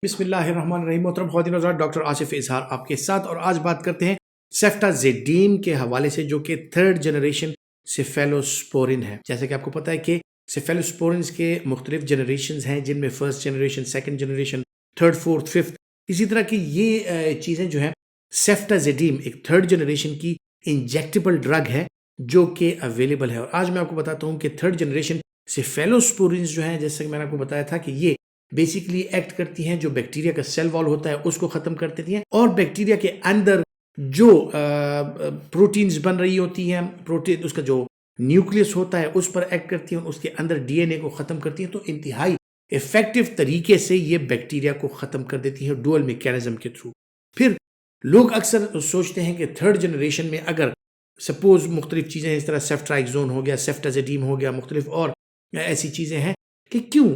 बिस्मिल्लाहिर्रहमानिर्रहीम। मोहतरम ख्वातीन और हज़रात, डॉक्टर आसिफ इजहार आपके साथ और आज बात करते हैं सेफ्टाज़ेडीम के हवाले से, जो कि थर्ड जनरेशन सेफेलोस्पोरिन है। जैसे कि आपको पता है कि सेफेलोस्पोरिन के मुख्तलिफ जनरेशन हैं, जिनमें first generation, second generation, third, fourth, fifth, इसी तरह की ये चीज़ें जो है। सेफ्टाज़ेडीम एक थर्ड जनरेशन की इंजेक्टेबल ड्रग है जो कि अवेलेबल है। और आज मैं आपको बताता हूँ कि थर्ड जनरेशन सेफेलोस्पोरिन जो है, जैसे कि मैंने आपको बताया था कि ये बेसिकली एक्ट करती हैं, जो बैक्टीरिया का सेल वॉल होता है उसको खत्म कर देती हैं, और बैक्टीरिया के अंदर जो प्रोटीन्स बन रही होती हैं, प्रोटीन उसका जो न्यूक्लियस होता है उस पर एक्ट करती हैं, उसके अंदर डीएनए को खत्म करती हैं। तो इंतहाई इफेक्टिव तरीके से ये बैक्टीरिया को खत्म कर देती है डुअल मैकेनिज्म के थ्रू। फिर लोग अक्सर सोचते हैं कि थर्ड जनरेशन में अगर सपोज मुख्तलिफ चीज़ें इस तरह सेफ्ट्राइक्सोन हो गया, सेफ्टाज़ेडीम हो गया, मुख्तलिफ और ऐसी चीज़ें हैं कि क्यों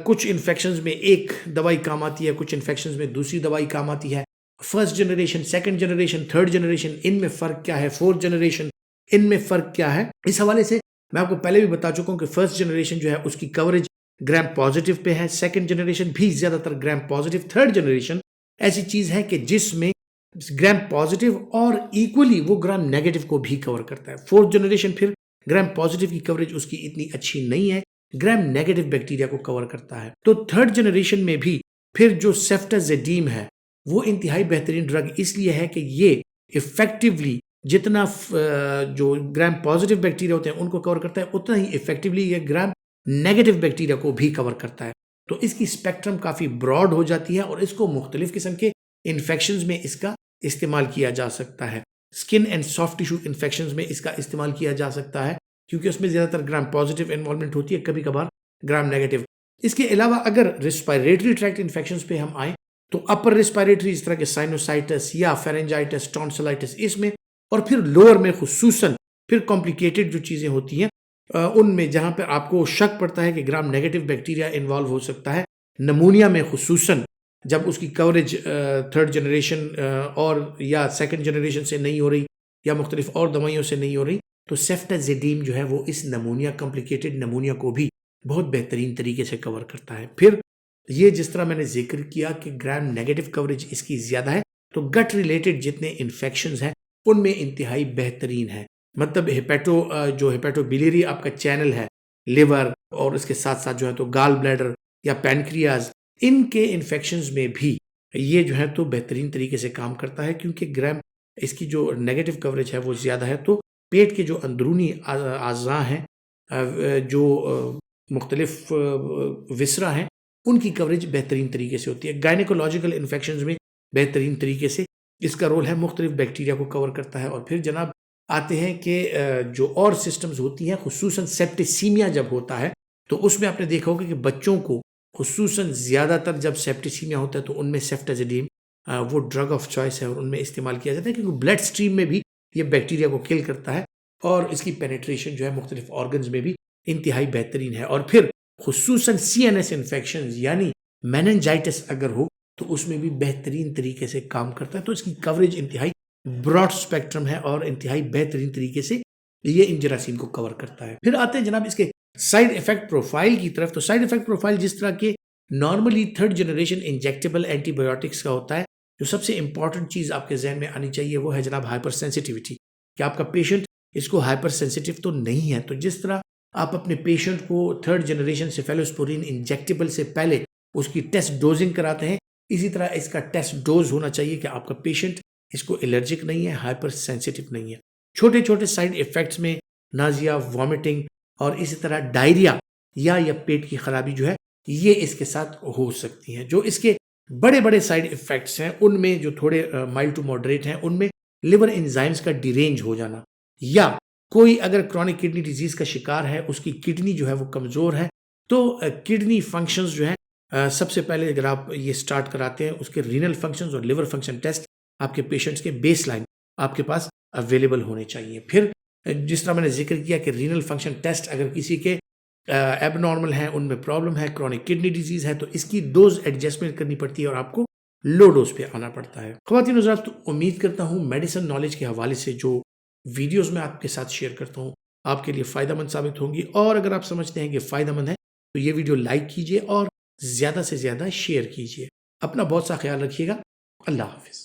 कुछ इन्फेक्शंस में एक दवाई काम आती है, कुछ इन्फेक्शंस में दूसरी दवाई काम आती है। First generation, second generation, third generation, इनमें फ़र्क क्या है, फोर्थ जनरेशन, इनमें फ़र्क क्या है। इस हवाले से मैं आपको पहले भी बता चुका हूँ कि फर्स्ट जनरेशन जो है उसकी कवरेज ग्राम पॉजिटिव पे है, सेकंड जनरेशन भी ज़्यादातर ग्राम पॉजिटिव, थर्ड जनरेशन ऐसी चीज़ है कि जिसमें ग्राम पॉजिटिव और इक्वली वो ग्राम नेगेटिव को भी कवर करता है। फोर्थ जनरेशन फिर ग्राम पॉजिटिव की कवरेज उसकी इतनी अच्छी नहीं है, ग्राम नेगेटिव बैक्टीरिया को कवर करता है। तो थर्ड जनरेशन में भी फिर जो सेफ्टाज़ेडीम है वो इंतहाई बेहतरीन ड्रग इसलिए है कि ये इफेक्टिवली जितना जो ग्राम पॉजिटिव बैक्टीरिया होते हैं उनको कवर करता है, उतना ही इफेक्टिवली ये ग्राम नेगेटिव बैक्टीरिया को भी कवर करता है। तो इसकी स्पेक्ट्रम काफ़ी ब्रॉड हो जाती है और इसको मुख्तलिफ किस्म के इन्फेक्शंस में इसका इस्तेमाल किया जा सकता है। Skin and soft tissue infections में इसका इस्तेमाल किया जा सकता है, क्योंकि उसमें ज़्यादातर ग्राम पॉजिटिव इन्वॉल्वमेंट होती है, कभी कभार ग्राम नेगेटिव। इसके अलावा अगर रिस्पायरेटरी ट्रैक्ट इन्फेक्शंस पे हम आए तो अपर रिस्पायरेटरी, इस तरह के साइनोसाइटिस या फेरेंजाइटिस, टॉन्सिलाइटिस, इसमें, और फिर लोअर में खुसूसन फिर कॉम्प्लिकेटेड जो चीज़ें होती हैं उनमें जहाँ पर आपको शक पड़ता है कि ग्राम नेगेटिव बैक्टीरिया इन्वॉल्व हो सकता है, नमूनिया में खुसूसन जब उसकी कवरेज थर्ड जनरेशन और या सेकंड जनरेशन से नहीं हो रही या मुख्तलिफ और दवाइयों से नहीं हो रही, तो सेफ्टाज़ेडीम जो है वो इस नमूनिया, कॉम्प्लिकेटेड नमूनिया को भी बहुत बेहतरीन तरीके से कवर करता है। फिर ये जिस तरह मैंने जिक्र किया कि ग्राम नेगेटिव कवरेज इसकी ज़्यादा है, तो गट रिलेटेड जितने इन्फेक्शंस हैं उनमें इंतहाई बेहतरीन है। मतलब जो हेपेटोबिलियरी आपका चैनल है, लिवर और इसके साथ साथ जो है तो गाल ब्लैडर या पैनक्रियाज, इनके इन्फेक्शंस में भी ये जो है तो बेहतरीन तरीके से काम करता है, क्योंकि ग्राम इसकी जो नेगेटिव कवरेज है वो ज़्यादा है। तो पेट के जो अंदरूनी अज़ा हैं, जो मुख्तलिफ विसरा हैं, उनकी कवरेज बेहतरीन तरीके से होती है। गायनिकोलॉजिकल इन्फेक्शंस में बेहतरीन तरीके से इसका रोल है, मुख्तलिफ बैक्टीरिया को कवर करता है। और फिर जनाब आते हैं कि जो और सिस्टम्स होती हैं, खुसूसन सेप्टिसीमिया जब होता है तो उसमें आपने देखा होगा कि बच्चों को खुसूसन ज़्यादातर जब सेप्टिसीमिया होता है तो उनमें सेफ्टाज़ेडीम वो ड्रग ऑफ चॉइस है और उनमें इस्तेमाल किया जाता है, क्योंकि ब्लड स्ट्रीम में भी ये बैक्टीरिया को किल करता है और इसकी पेनिट्रेशन जो है मुख्तलिफ ऑर्गन्स में भी इंतहाई बेहतरीन है। और फिर खुसूसन CNS इन्फेक्शन यानी मेनिंजाइटिस अगर हो तो उसमें भी बेहतरीन तरीके से काम करता है। तो इसकी कवरेज इंतहाई ब्रॉड स्पेक्ट्रम है और इंतहाई बेहतरीन तरीके से ये इन जरासीम को कवर करता है। फिर आते हैं जनाब इसके साइड इफेक्ट प्रोफाइल की तरफ। तो साइड इफेक्ट प्रोफाइल जिस तरह के normally third generation injectable antibiotics का होता है, जो सबसे इंपॉर्टेंट चीज़ आपके जहन में आनी चाहिए वो है जनाब हाइपर सेंसिटिविटी, कि आपका पेशेंट इसको हाइपर सेंसिटिव तो नहीं है। तो जिस तरह आप अपने पेशेंट को थर्ड जनरेशन सेफेलोस्पोरिन इंजेक्टेबल से पहले उसकी टेस्ट डोजिंग कराते हैं, इसी तरह इसका टेस्ट डोज होना चाहिए कि आपका पेशेंट इसको एलर्जिक नहीं है, हाइपर सेंसिटिव नहीं है। छोटे छोटे साइड इफेक्ट्स में नाजिया, वॉमिटिंग और इसी तरह डायरिया या पेट की खराबी जो है ये इसके साथ हो सकती है। जो इसके बड़े बड़े साइड इफेक्ट्स हैं उनमें जो थोड़े माइल्ड टू मॉडरेट हैं, उनमें लिवर एंजाइम्स का डिरेंज हो जाना, या कोई अगर क्रॉनिक किडनी डिजीज का शिकार है, उसकी किडनी जो है वो कमज़ोर है, तो किडनी फंक्शंस जो है सबसे पहले अगर आप ये स्टार्ट कराते हैं, उसके रीनल फंक्शंस और लिवर फंक्शन टेस्ट आपके पेशेंट्स के बेसलाइन आपके पास अवेलेबल होने चाहिए। फिर जिस तरह मैंने जिक्र किया कि रीनल फंक्शन टेस्ट अगर किसी के एबनॉर्मल हैं, उनमें प्रॉब्लम है, क्रॉनिक किडनी डिजीज़ है, तो इसकी डोज एडजस्टमेंट करनी पड़ती है और आपको लो डोज पे आना पड़ता है। ख़वातीन और हज़रात, तो उम्मीद करता हूँ मेडिसिन नॉलेज के हवाले से जो वीडियोज़ मैं आपके साथ शेयर करता हूँ आपके लिए फ़ायदेमंद साबित होंगी, और अगर आप समझते हैं कि फ़ायदेमंद है तो ये वीडियो लाइक कीजिए और ज़्यादा से ज़्यादा शेयर कीजिए। अपना बहुत सा ख्याल रखिएगा। अल्लाह हाफिज़।